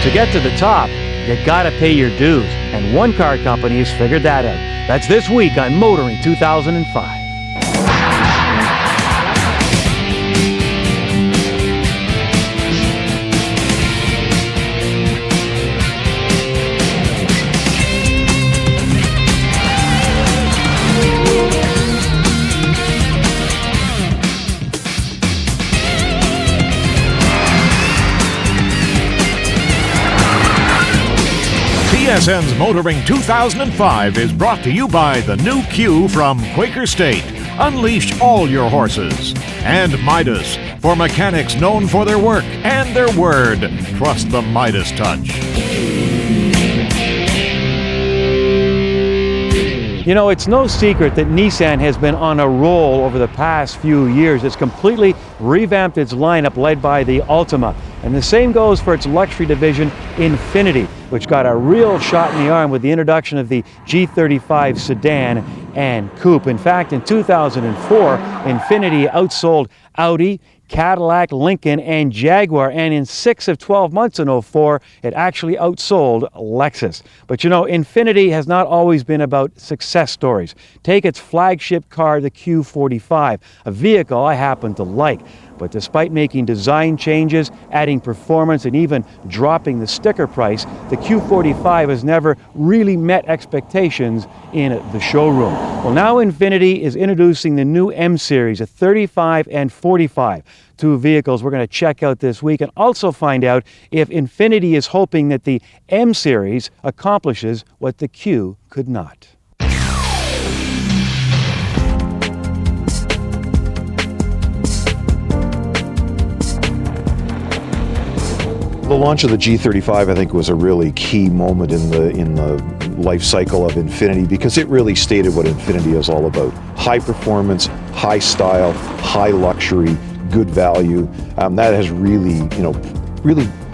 To get to the top, you gotta pay your dues, and one car company has figured that out. That's this week on Motoring 2005. TSN's Motoring 2005 is brought to you by the new Q from Quaker State. Unleash all your horses. And Midas, for mechanics known for their work and their word. Trust the Midas touch. You know, it's no secret that Nissan has been on a roll over the past few years. It's completely revamped its lineup, led by the Altima. And the same goes for its luxury division, Infiniti, which got a real shot in the arm with the introduction of the G35 sedan and coupe. In fact, in 2004, Infiniti outsold Audi, Cadillac, Lincoln, and Jaguar, and in 6 of 12 months in 04, it actually outsold Lexus. But you know, Infiniti has not always been about success stories. Take its flagship car, the Q45, a vehicle I happen to like. But despite making design changes, adding performance, and even dropping the sticker price, the Q45 has never really met expectations in the showroom. Well, now Infiniti is introducing the new M Series, a 35 and 45. Two vehicles we're going to check out this week, and also find out if Infiniti is hoping that the M Series accomplishes what the Q could not. The launch of the G35, I think, was a really key moment in the life cycle of Infiniti, because it really stated what Infiniti is all about: high performance, high style, high luxury, good value. That has really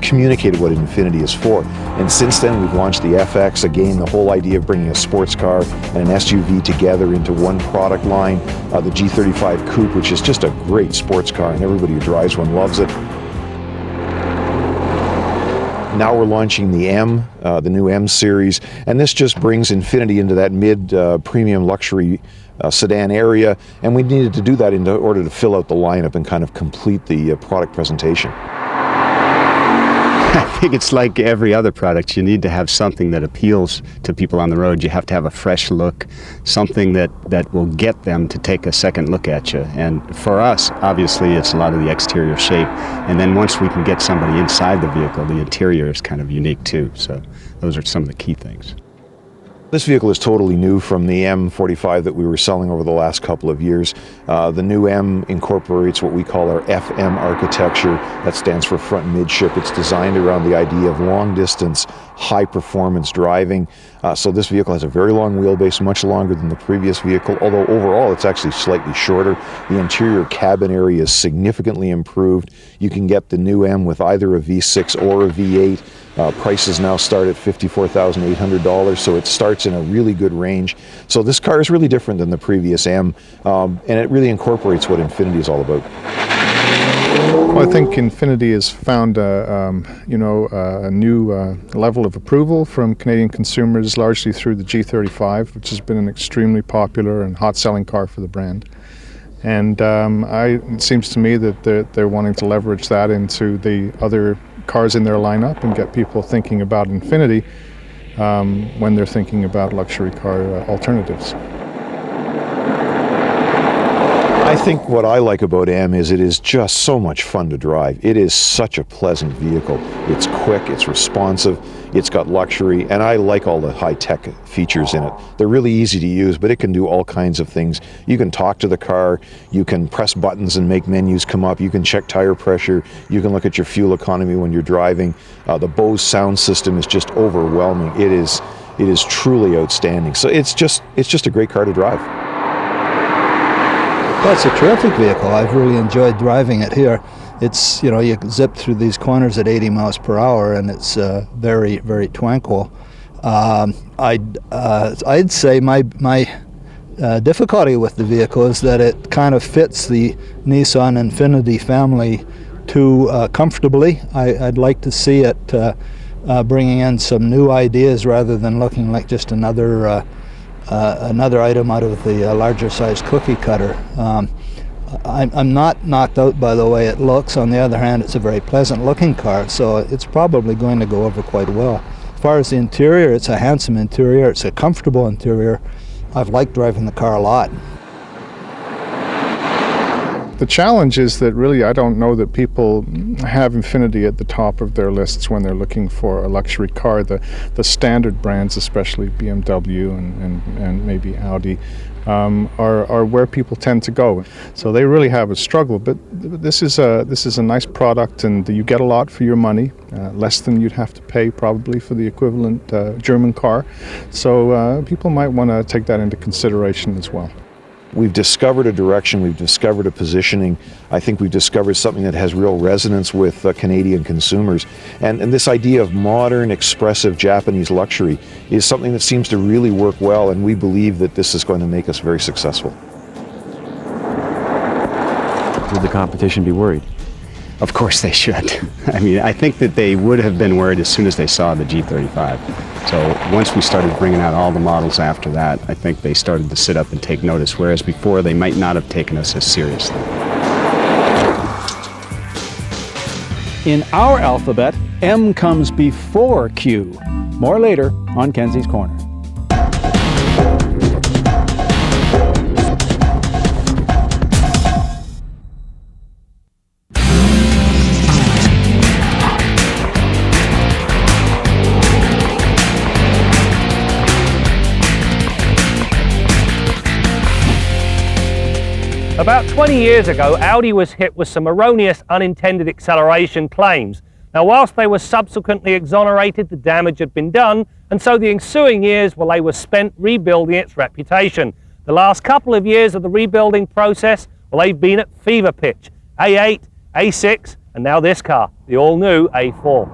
communicated what Infiniti is for. And since then, we've launched the FX. Again, the whole idea of bringing a sports car and an SUV together into one product line. The G35 Coupe, which is just a great sports car, and everybody who drives one loves it. Now we're launching the M, the new M Series, and this just brings Infiniti into that mid-premium luxury sedan area, and we needed to do that in order to fill out the lineup and kind of complete the product presentation. I think it's like every other product. You need to have something that appeals to people on the road. You have to have a fresh look, something that will get them to take a second look at you. And for us, obviously, it's a lot of the exterior shape. And then once we can get somebody inside the vehicle, the interior is kind of unique too. So those are some of the key things. This vehicle is totally new from the M45 that we were selling over the last couple of years. The new M incorporates what we call our FM architecture. That stands for front midship. It's designed around the idea of long distance, high performance driving. So this vehicle has a very long wheelbase, much longer than the previous vehicle, although overall it's actually slightly shorter. The interior cabin area is significantly improved. You can get the new M with either a V6 or a V8. Prices now start at $54,800, so it starts in a really good range. So this car is really different than the previous M, and it really incorporates what Infiniti is all about. Well, I think Infiniti has found a new level of approval from Canadian consumers, largely through the G35, which has been an extremely popular and hot-selling car for the brand. And it seems to me that they're wanting to leverage that into the other cars in their lineup and get people thinking about Infiniti when they're thinking about luxury car alternatives. I think what I like about M is it is just so much fun to drive. It is such a pleasant vehicle. It's quick, it's responsive, it's got luxury, and I like all the high-tech features in it. They're really easy to use, but it can do all kinds of things. You can talk to the car, you can press buttons and make menus come up, you can check tire pressure, you can look at your fuel economy when you're driving. The Bose sound system is just overwhelming. It is truly outstanding. So it's just a great car to drive. Well, it's a terrific vehicle. I've really enjoyed driving it here. It's, you zip through these corners at 80 miles per hour, and it's very, very tranquil. I'd say my difficulty with the vehicle is that it kind of fits the Nissan Infiniti family too comfortably. I'd like to see it bringing in some new ideas rather than looking like just another item out of the larger size cookie cutter. I'm not knocked out by the way it looks. On the other hand, it's a very pleasant looking car, so it's probably going to go over quite well. As far as the interior, it's a handsome interior, it's a comfortable interior. I've liked driving the car a lot. The challenge is that really I don't know that people have Infiniti at the top of their lists when they're looking for a luxury car. The standard brands, especially BMW and maybe Audi, are where people tend to go. So they really have a struggle. But this is a nice product, and you get a lot for your money, less than you'd have to pay probably for the equivalent German car. So people might want to take that into consideration as well. We've discovered a direction, we've discovered a positioning. I think we've discovered something that has real resonance with Canadian consumers. And this idea of modern, expressive Japanese luxury is something that seems to really work well, and we believe that this is going to make us very successful. Would the competition be worried? Of course they should. I mean, I think that they would have been worried as soon as they saw the G35. So once we started bringing out all the models after that, I think they started to sit up and take notice, whereas before they might not have taken us as seriously. In our alphabet, M comes before Q. More later on Kenzie's Corner. About 20 years ago, Audi was hit with some erroneous unintended acceleration claims. Now, whilst they were subsequently exonerated, the damage had been done, and so the ensuing years, well, they were spent rebuilding its reputation. The last couple of years of the rebuilding process, well, they've been at fever pitch. A8, A6, and now this car, the all-new A4.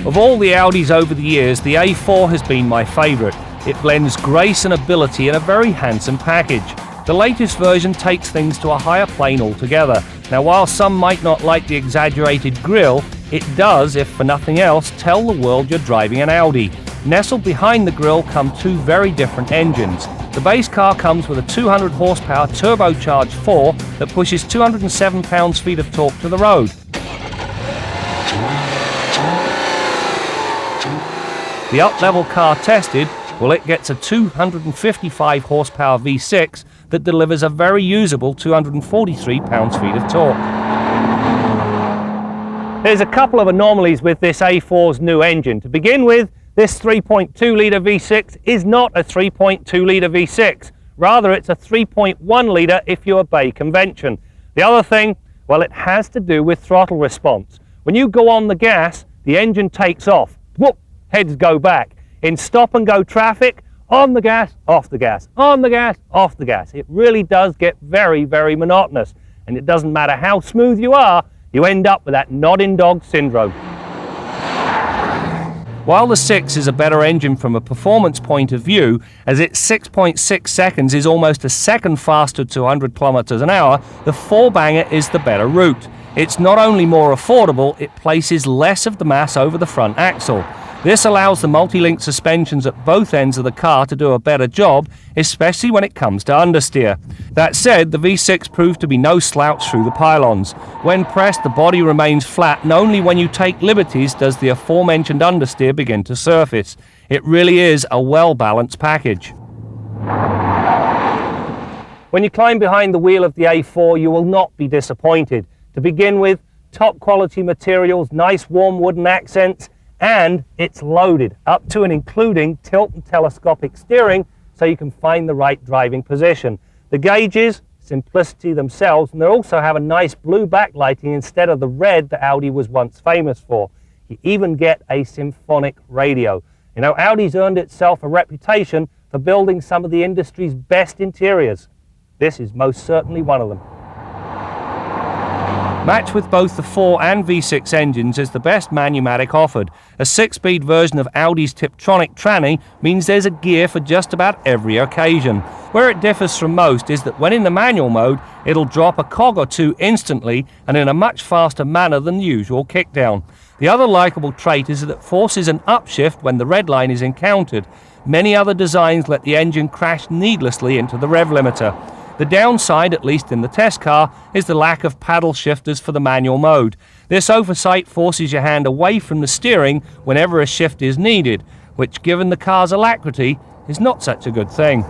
Of all the Audis over the years, the A4 has been my favourite. It blends grace and ability in a very handsome package. The latest version takes things to a higher plane altogether. Now, while some might not like the exaggerated grille, it does, if for nothing else, tell the world you're driving an Audi. Nestled behind the grille come two very different engines. The base car comes with a 200 horsepower turbocharged 4 that pushes 207 pounds-feet of torque to the road. The up-level car tested, well, it gets a 255 horsepower V6 that delivers a very usable 243 pounds-feet of torque. There's a couple of anomalies with this A4's new engine. To begin with, this 3.2 litre V6 is not a 3.2 litre V6. Rather, it's a 3.1 litre if you obey convention. The other thing, well, it has to do with throttle response. When you go on the gas, the engine takes off. Whoop, heads go back. In stop-and-go traffic, on the gas, off the gas, on the gas, off the gas. It really does get very, very monotonous. And it doesn't matter how smooth you are, you end up with that nodding dog syndrome. While the 6 is a better engine from a performance point of view, as its 6.6 seconds is almost a second faster to 100 kilometers an hour, the 4-banger is the better route. It's not only more affordable, it places less of the mass over the front axle. This allows the multi-link suspensions at both ends of the car to do a better job, especially when it comes to understeer. That said, the V6 proved to be no slouch through the pylons. When pressed, the body remains flat, and only when you take liberties does the aforementioned understeer begin to surface. It really is a well-balanced package. When you climb behind the wheel of the A4, you will not be disappointed. To begin with, top quality materials, nice warm wooden accents, and it's loaded up to and including tilt and telescopic steering so you can find the right driving position. The gauges, simplicity themselves, and they also have a nice blue backlighting instead of the red that Audi was once famous for. You even get a symphonic radio. You know, Audi's earned itself a reputation for building some of the industry's best interiors. This is most certainly one of them. Matched with both the 4 and V6 engines is the best Manumatic offered. A 6-speed version of Audi's Tiptronic tranny means there's a gear for just about every occasion. Where it differs from most is that when in the manual mode, it'll drop a cog or two instantly and in a much faster manner than the usual kickdown. The other likeable trait is that it forces an upshift when the red line is encountered. Many other designs let the engine crash needlessly into the rev limiter. The downside, at least in the test car, is the lack of paddle shifters for the manual mode. This oversight forces your hand away from the steering whenever a shift is needed, which, given the car's alacrity, is not such a good thing.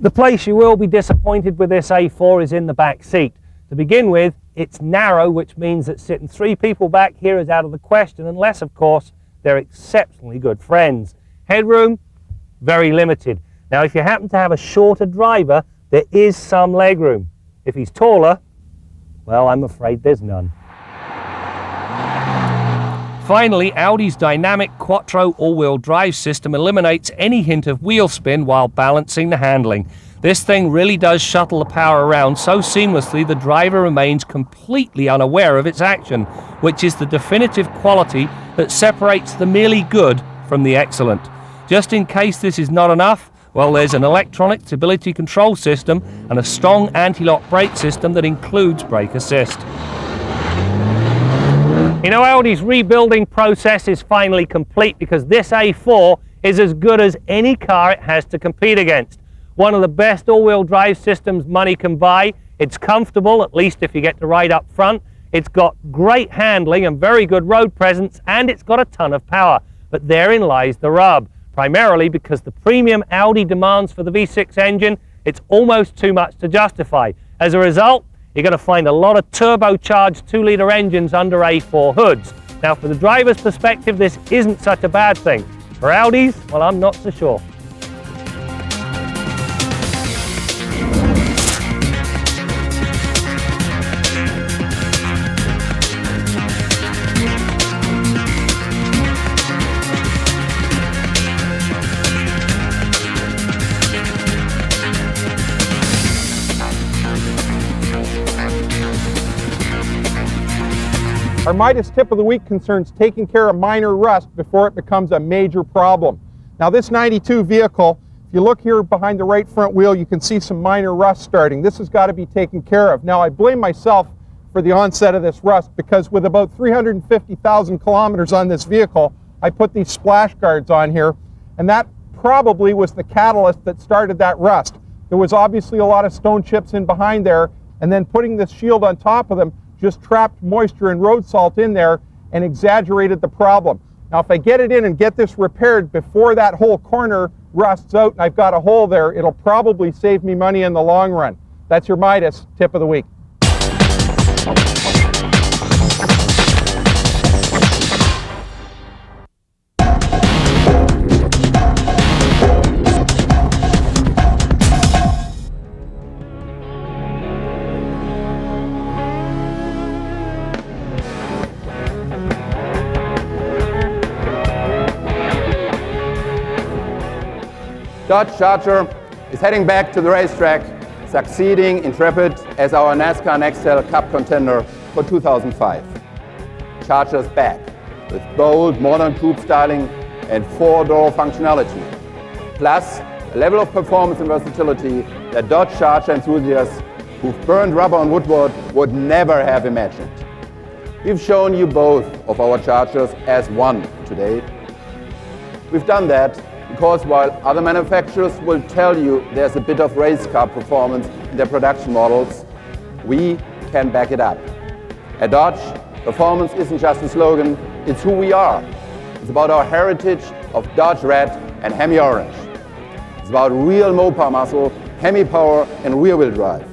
The place you will be disappointed with this A4 is in the back seat. To begin with, it's narrow, which means that sitting 3 people back here is out of the question, unless, of course, they're exceptionally good friends. Headroom, very limited. Now, if you happen to have a shorter driver, there is some legroom. If he's taller, well, I'm afraid there's none. Finally, Audi's dynamic Quattro all-wheel drive system eliminates any hint of wheel spin while balancing the handling. This thing really does shuttle the power around so seamlessly the driver remains completely unaware of its action, which is the definitive quality that separates the merely good from the excellent. Just in case this is not enough, well, there's an electronic stability control system and a strong anti-lock brake system that includes brake assist. You know, Audi's rebuilding process is finally complete because this A4 is as good as any car it has to compete against. One of the best all-wheel drive systems money can buy. It's comfortable, at least if you get to ride up front. It's got great handling and very good road presence, and it's got a ton of power. But therein lies the rub. Primarily because the premium Audi demands for the V6 engine, it's almost too much to justify. As a result, you're going to find a lot of turbocharged 2-litre engines under A4 hoods. Now, from the driver's perspective, this isn't such a bad thing. For Audis, well, I'm not so sure. Our Midas tip of the week concerns taking care of minor rust before it becomes a major problem. Now, this 92 vehicle, if you look here behind the right front wheel, you can see some minor rust starting. This has got to be taken care of. Now, I blame myself for the onset of this rust because with about 350,000 kilometers on this vehicle, I put these splash guards on here, and that probably was the catalyst that started that rust. There was obviously a lot of stone chips in behind there, and then putting this shield on top of them just trapped moisture and road salt in there and exaggerated the problem. Now, if I get it in and get this repaired before that whole corner rusts out and I've got a hole there, it'll probably save me money in the long run. That's your Midas tip of the week. Dodge Charger is heading back to the racetrack, succeeding Intrepid as our NASCAR Nextel Cup contender for 2005. Charger's back with bold modern coupe styling and 4-door functionality, plus a level of performance and versatility that Dodge Charger enthusiasts who've burned rubber on woodwork would never have imagined. We've shown you both of our Chargers as one today. We've done that because while other manufacturers will tell you there's a bit of race car performance in their production models, we can back it up. At Dodge, performance isn't just a slogan, it's who we are. It's about our heritage of Dodge Red and Hemi Orange. It's about real Mopar muscle, Hemi power and rear-wheel drive.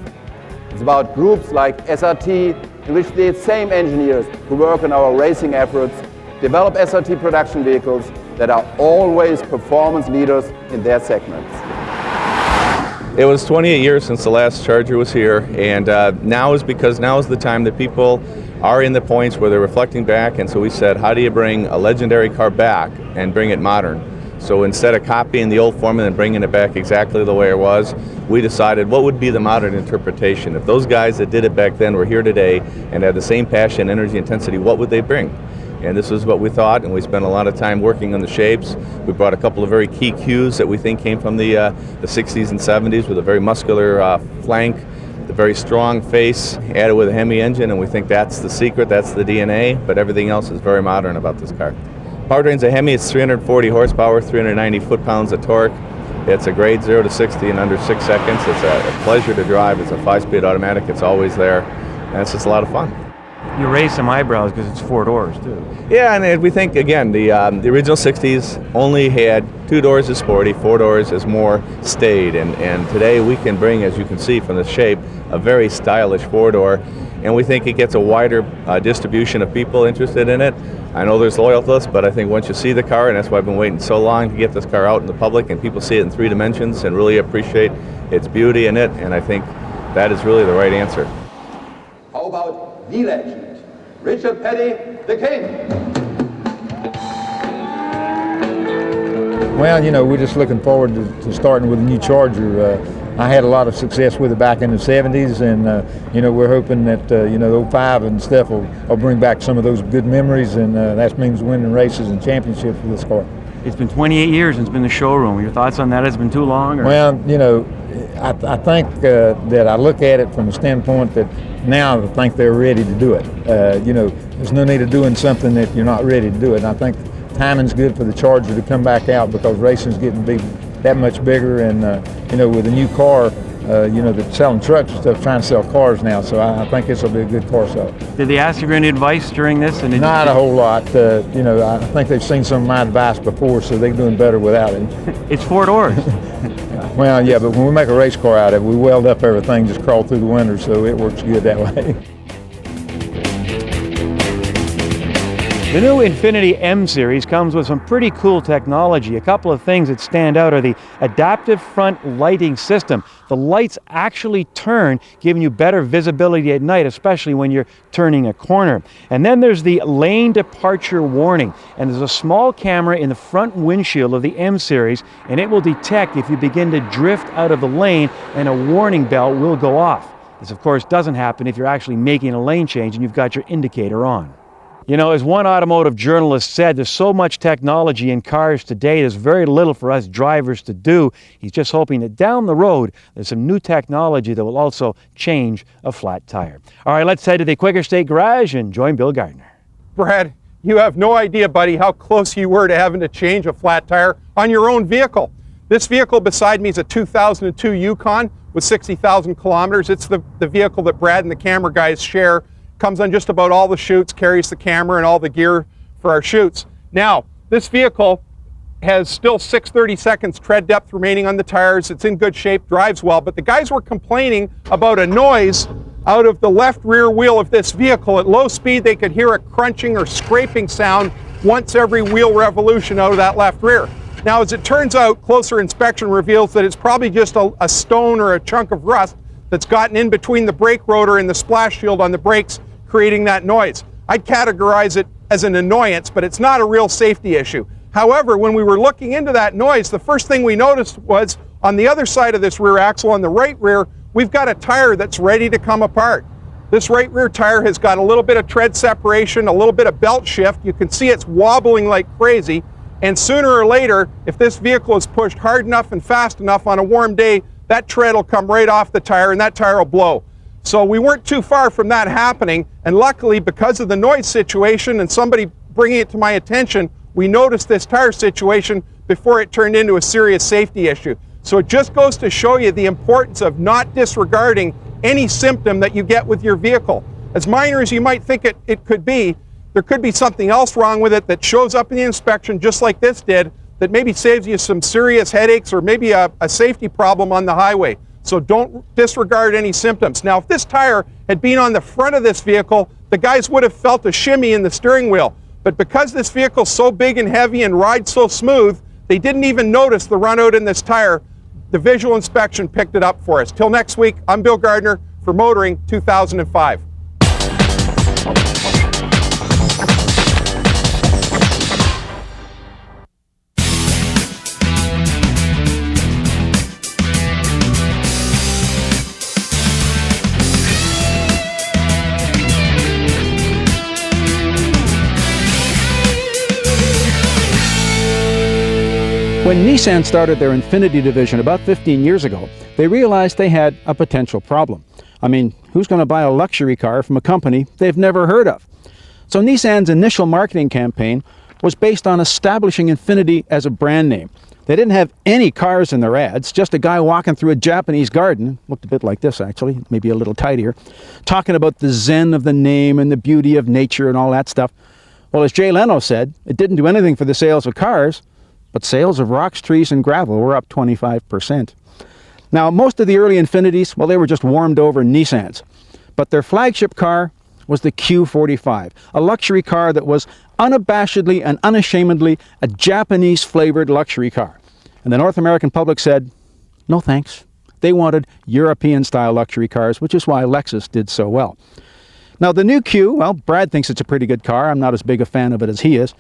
It's about groups like SRT, in which the same engineers who work on our racing efforts develop SRT production vehicles that are always performance leaders in their segments. It was 28 years since the last Charger was here, and now is the time that people are in the points where they're reflecting back, and so we said, how do you bring a legendary car back and bring it modern? So instead of copying the old formula and bringing it back exactly the way it was, we decided what would be the modern interpretation. If those guys that did it back then were here today and had the same passion, energy, intensity, what would they bring? And this is what we thought, and we spent a lot of time working on the shapes. We brought a couple of very key cues that we think came from the 60s and 70s with a very muscular flank, the very strong face, added with a Hemi engine, and we think that's the secret, that's the DNA, but everything else is very modern about this car. Powertrain's a Hemi, it's 340 horsepower, 390 foot-pounds of torque. It's a grade 0 to 60 in under 6 seconds. It's a pleasure to drive. It's a 5-speed automatic. It's always there, and it's just a lot of fun. You raise some eyebrows because it's 4 doors too. Yeah, and we think, again, the original 60s only had 2 doors as sporty, 4 doors as more staid, and today we can bring, as you can see from the shape, a very stylish 4-door, and we think it gets a wider distribution of people interested in it. I know there's loyalists, but I think once you see the car, and that's why I've been waiting so long to get this car out in the public, and people see it in 3 dimensions and really appreciate its beauty in it, and I think that is really the right answer. How about the legend, Richard Petty, the King? Well, you know, we're just looking forward to starting with a new Charger. I had a lot of success with it back in the 70s, and you know, we're hoping that you know, the 05 and stuff will bring back some of those good memories, and that means winning races and championships with this car. It's been 28 years since it's been the showroom. Your thoughts on that? Has it been too long? Or? Well, you know, I think that I look at it from a standpoint that now I think they're ready to do it. You know, there's no need of doing something that you're not ready to do it. And I think timing's good for the Charger to come back out because racing's getting that much bigger, and you know, with a new car, you know, they're selling trucks and stuff, trying to sell cars now. So I think this will be a good car sale. Did they ask you for any advice during this? And not a whole lot. You know, I think they've seen some of my advice before, so they're doing better without it. It's 4 doors. Well, yeah, but when we make a race car out of it, we weld up everything, just crawl through the window, so it works good that way. The new Infiniti M Series comes with some pretty cool technology. A couple of things that stand out are the adaptive front lighting system. The lights actually turn, giving you better visibility at night, especially when you're turning a corner. And then there's the lane departure warning. And there's a small camera in the front windshield of the M Series, and it will detect if you begin to drift out of the lane, and a warning bell will go off. This, of course, doesn't happen if you're actually making a lane change and you've got your indicator on. You know, as one automotive journalist said, there's so much technology in cars today, there's very little for us drivers to do. He's just hoping that down the road, there's some new technology that will also change a flat tire. All right, let's head to the Quaker State Garage and join Bill Gardner. Brad, you have no idea, buddy, how close you were to having to change a flat tire on your own vehicle. This vehicle beside me is a 2002 Yukon with 60,000 kilometers. It's the vehicle that Brad and the camera guys share. Comes on just about all the shoots, carries the camera and all the gear for our shoots. Now, this vehicle has still 6/32 tread depth remaining on the tires. It's in good shape, drives well, but the guys were complaining about a noise out of the left rear wheel of this vehicle. At low speed, they could hear a crunching or scraping sound once every wheel revolution out of that left rear. Now, as it turns out, closer inspection reveals that it's probably just a stone or a chunk of rust that's gotten in between the brake rotor and the splash shield on the brakes, creating that noise. I'd categorize it as an annoyance, but it's not a real safety issue. However, when we were looking into that noise, the first thing we noticed was on the other side of this rear axle, on the right rear, we've got a tire that's ready to come apart. This right rear tire has got a little bit of tread separation, a little bit of belt shift. You can see it's wobbling like crazy. And sooner or later, if this vehicle is pushed hard enough and fast enough on a warm day, that tread will come right off the tire and that tire will blow. So we weren't too far from that happening, and luckily, because of the noise situation and somebody bringing it to my attention, we noticed this tire situation before it turned into a serious safety issue. So it just goes to show you the importance of not disregarding any symptom that you get with your vehicle. As minor as you might think it could be, there could be something else wrong with it that shows up in the inspection, just like this did, that maybe saves you some serious headaches or maybe a safety problem on the highway. So don't disregard any symptoms. Now, if this tire had been on the front of this vehicle, the guys would have felt a shimmy in the steering wheel. But because this vehicle's so big and heavy and rides so smooth, they didn't even notice the run out in this tire. The visual inspection picked it up for us. Till next week, I'm Bill Gardner for Motoring 2005. When Nissan started their Infiniti division about 15 years ago, they realized they had a potential problem. I mean, who's going to buy a luxury car from a company they've never heard of? So Nissan's initial marketing campaign was based on establishing Infiniti as a brand name. They didn't have any cars in their ads, just a guy walking through a Japanese garden, looked a bit like this actually, maybe a little tidier, talking about the zen of the name and the beauty of nature and all that stuff. Well, as Jay Leno said, it didn't do anything for the sales of cars, but sales of rocks, trees, and gravel were up 25%. Now, most of the early Infinitis, well, they were just warmed over Nissans. But their flagship car was the Q45, a luxury car that was unabashedly and unashamedly a Japanese-flavored luxury car. And the North American public said, no thanks. They wanted European-style luxury cars, which is why Lexus did so well. Now, the new Q, well, Brad thinks it's a pretty good car. I'm not as big a fan of it as he is.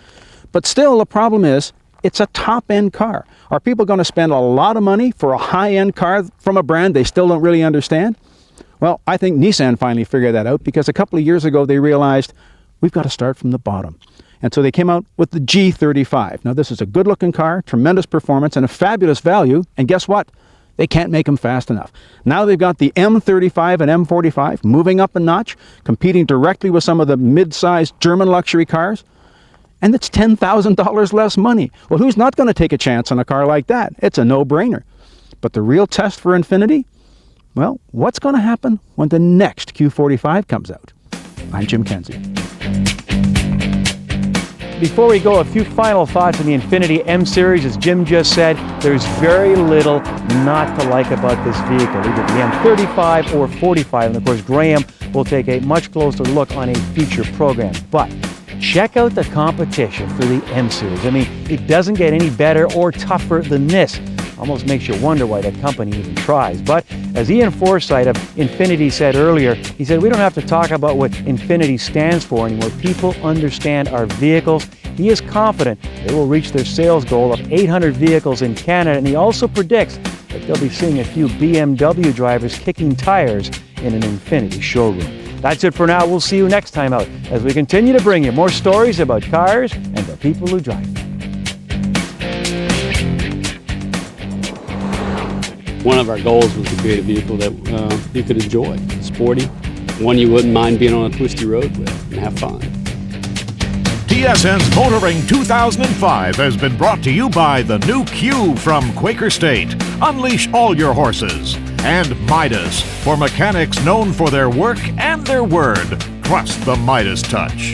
But still, the problem is, it's a top-end car. Are people going to spend a lot of money for a high-end car from a brand they still don't really understand? Well, I think Nissan finally figured that out because a couple of years ago they realized we've got to start from the bottom. And so they came out with the G35. Now, this is a good-looking car, tremendous performance, and a fabulous value. And guess what? They can't make them fast enough. Now they've got the M35 and M45 moving up a notch, competing directly with some of the mid-sized German luxury cars. And it's $10,000 less money. Well, who's not going to take a chance on a car like that? It's a no-brainer. But the real test for Infiniti? Well, what's going to happen when the next Q45 comes out? I'm Jim Kenzie. Before we go, a few final thoughts on the Infiniti M Series. As Jim just said, there's very little not to like about this vehicle, either the M35 or 45. And of course, Graham will take a much closer look on a future program. But check out the competition for the M Series. I mean, it doesn't get any better or tougher than this. Almost makes you wonder why the company even tries. But as Ian Forsythe of Infiniti said earlier, he said, we don't have to talk about what Infiniti stands for anymore. People understand our vehicles. He is confident they will reach their sales goal of 800 vehicles in Canada, and he also predicts that they'll be seeing a few BMW drivers kicking tires in an Infiniti showroom. That's it for now. We'll see you next time out as we continue to bring you more stories about cars and the people who drive them. One of our goals was to create a vehicle that you could enjoy, sporty, one you wouldn't mind being on a twisty road with and have fun. TSN's Motoring 2005 has been brought to you by the new Q from Quaker State. Unleash all your horses. And Midas, for mechanics known for their work and their word. Trust the Midas touch.